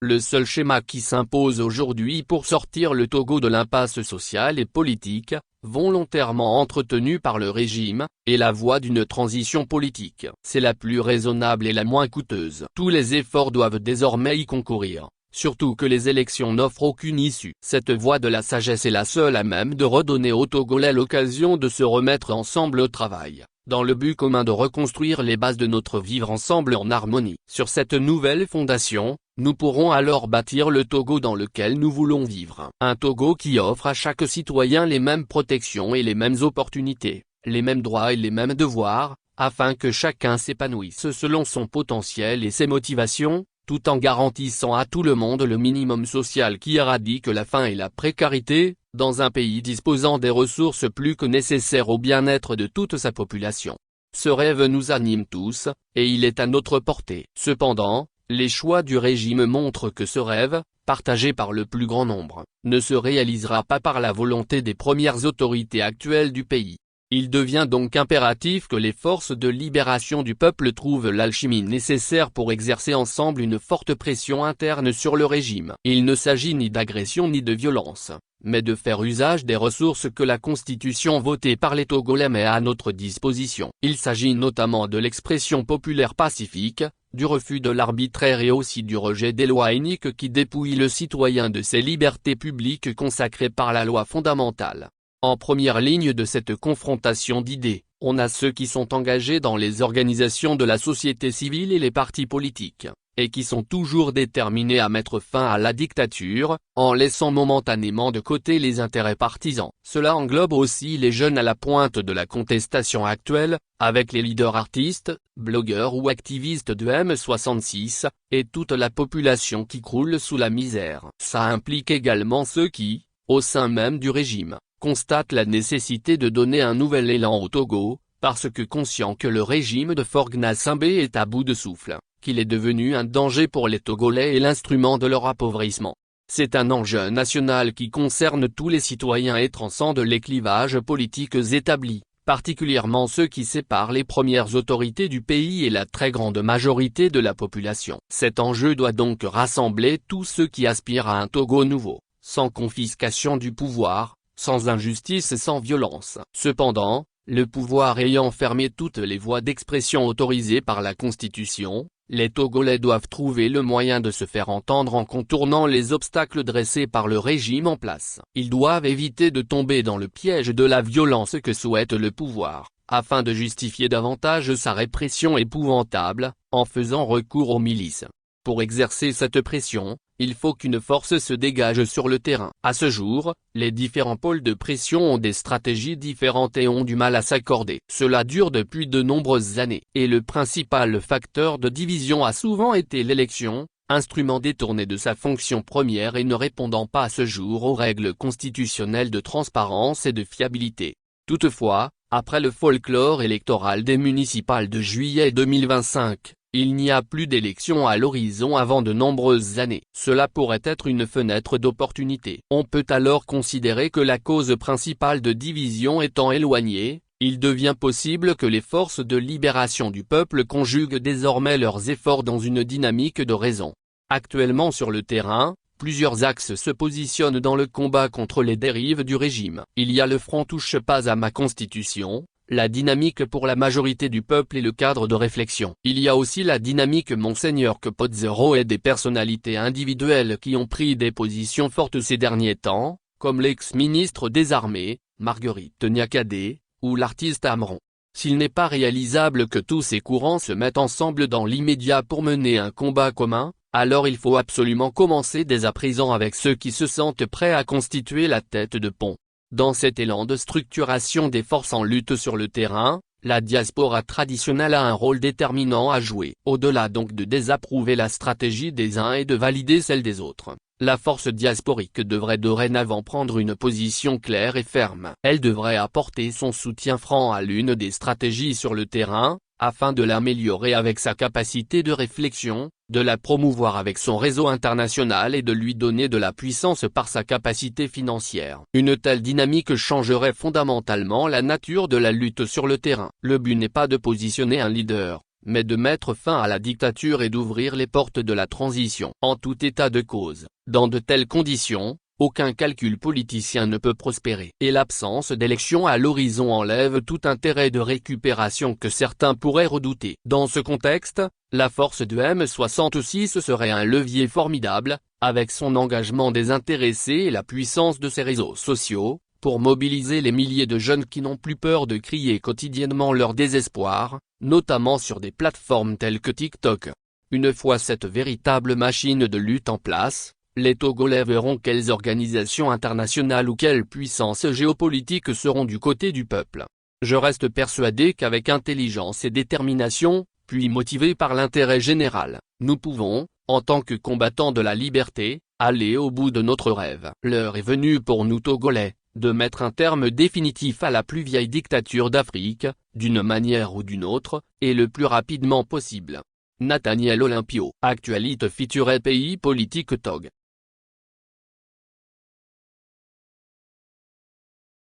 Le seul schéma qui s'impose aujourd'hui pour sortir le Togo de l'impasse sociale et politique, volontairement entretenue par le régime, est la voie d'une transition politique. C'est la plus raisonnable et la moins coûteuse. Tous les efforts doivent désormais y concourir, surtout que les élections n'offrent aucune issue. Cette voie de la sagesse est la seule à même de redonner aux Togolais l'occasion de se remettre ensemble au travail, dans le but commun de reconstruire les bases de notre vivre ensemble en harmonie. Sur cette nouvelle fondation, nous pourrons alors bâtir le Togo dans lequel nous voulons vivre. Un Togo qui offre à chaque citoyen les mêmes protections et les mêmes opportunités, les mêmes droits et les mêmes devoirs, afin que chacun s'épanouisse selon son potentiel et ses motivations, tout en garantissant à tout le monde le minimum social qui éradique la faim et la précarité, dans un pays disposant des ressources plus que nécessaires au bien-être de toute sa population. Ce rêve nous anime tous, et il est à notre portée. Cependant, les choix du régime montrent que ce rêve, partagé par le plus grand nombre, ne se réalisera pas par la volonté des premières autorités actuelles du pays. Il devient donc impératif que les forces de libération du peuple trouvent l'alchimie nécessaire pour exercer ensemble une forte pression interne sur le régime. Il ne s'agit ni d'agression ni de violence, mais de faire usage des ressources que la Constitution votée par les Togolais met à notre disposition. Il s'agit notamment de l'expression populaire pacifique, du refus de l'arbitraire et aussi du rejet des lois iniques qui dépouillent le citoyen de ses libertés publiques consacrées par la loi fondamentale. En première ligne de cette confrontation d'idées, on a ceux qui sont engagés dans les organisations de la société civile et les partis politiques, et qui sont toujours déterminés à mettre fin à la dictature, en laissant momentanément de côté les intérêts partisans. Cela englobe aussi les jeunes à la pointe de la contestation actuelle, avec les leaders artistes, blogueurs ou activistes de M66, et toute la population qui croule sous la misère. Ça implique également ceux qui, au sein même du régime, constate la nécessité de donner un nouvel élan au Togo, parce que conscient que le régime de Faure Gnassingbé est à bout de souffle, qu'il est devenu un danger pour les Togolais et l'instrument de leur appauvrissement. C'est un enjeu national qui concerne tous les citoyens et transcende les clivages politiques établis, particulièrement ceux qui séparent les premières autorités du pays et la très grande majorité de la population. Cet enjeu doit donc rassembler tous ceux qui aspirent à un Togo nouveau, sans confiscation du pouvoir, sans injustice et sans violence. Cependant, le pouvoir ayant fermé toutes les voies d'expression autorisées par la Constitution, les Togolais doivent trouver le moyen de se faire entendre en contournant les obstacles dressés par le régime en place. Ils doivent éviter de tomber dans le piège de la violence que souhaite le pouvoir, afin de justifier davantage sa répression épouvantable, en faisant recours aux milices. Pour exercer cette pression, il faut qu'une force se dégage sur le terrain. À ce jour, les différents pôles de pression ont des stratégies différentes et ont du mal à s'accorder. Cela dure depuis de nombreuses années. Et le principal facteur de division a souvent été l'élection, instrument détourné de sa fonction première et ne répondant pas à ce jour aux règles constitutionnelles de transparence et de fiabilité. Toutefois, après le folklore électoral des municipales de juillet 2025, il n'y a plus d'élections à l'horizon avant de nombreuses années. Cela pourrait être une fenêtre d'opportunité. On peut alors considérer que la cause principale de division étant éloignée, il devient possible que les forces de libération du peuple conjuguent désormais leurs efforts dans une dynamique de raison. Actuellement sur le terrain, plusieurs axes se positionnent dans le combat contre les dérives du régime. Il y a le front Touche pas à ma constitution, la dynamique pour la majorité du peuple et le cadre de réflexion. Il y a aussi la dynamique Monseigneur Capozzero et des personnalités individuelles qui ont pris des positions fortes ces derniers temps, comme l'ex-ministre des Armées, Marguerite Niakhaté, ou l'artiste Amron. S'il n'est pas réalisable que tous ces courants se mettent ensemble dans l'immédiat pour mener un combat commun, alors il faut absolument commencer dès à présent avec ceux qui se sentent prêts à constituer la tête de pont. Dans cet élan de structuration des forces en lutte sur le terrain, la diaspora traditionnelle a un rôle déterminant à jouer. Au-delà donc de désapprouver la stratégie des uns et de valider celle des autres, la force diasporique devrait dorénavant prendre une position claire et ferme. Elle devrait apporter son soutien franc à l'une des stratégies sur le terrain, afin de l'améliorer avec sa capacité de réflexion, de la promouvoir avec son réseau international et de lui donner de la puissance par sa capacité financière. Une telle dynamique changerait fondamentalement la nature de la lutte sur le terrain. Le but n'est pas de positionner un leader, mais de mettre fin à la dictature et d'ouvrir les portes de la transition. En tout état de cause, dans de telles conditions, aucun calcul politicien ne peut prospérer. Et l'absence d'élection à l'horizon enlève tout intérêt de récupération que certains pourraient redouter. Dans ce contexte, la force de M66 serait un levier formidable, avec son engagement désintéressé et la puissance de ses réseaux sociaux, pour mobiliser les milliers de jeunes qui n'ont plus peur de crier quotidiennement leur désespoir, notamment sur des plateformes telles que TikTok. Une fois cette véritable machine de lutte en place, les Togolais verront quelles organisations internationales ou quelles puissances géopolitiques seront du côté du peuple. Je reste persuadé qu'avec intelligence et détermination, puis motivés par l'intérêt général, nous pouvons, en tant que combattants de la liberté, aller au bout de notre rêve. L'heure est venue pour nous Togolais, de mettre un terme définitif à la plus vieille dictature d'Afrique, d'une manière ou d'une autre, et le plus rapidement possible. Nathaniel Olympio. Actualité feature pays politique Tog.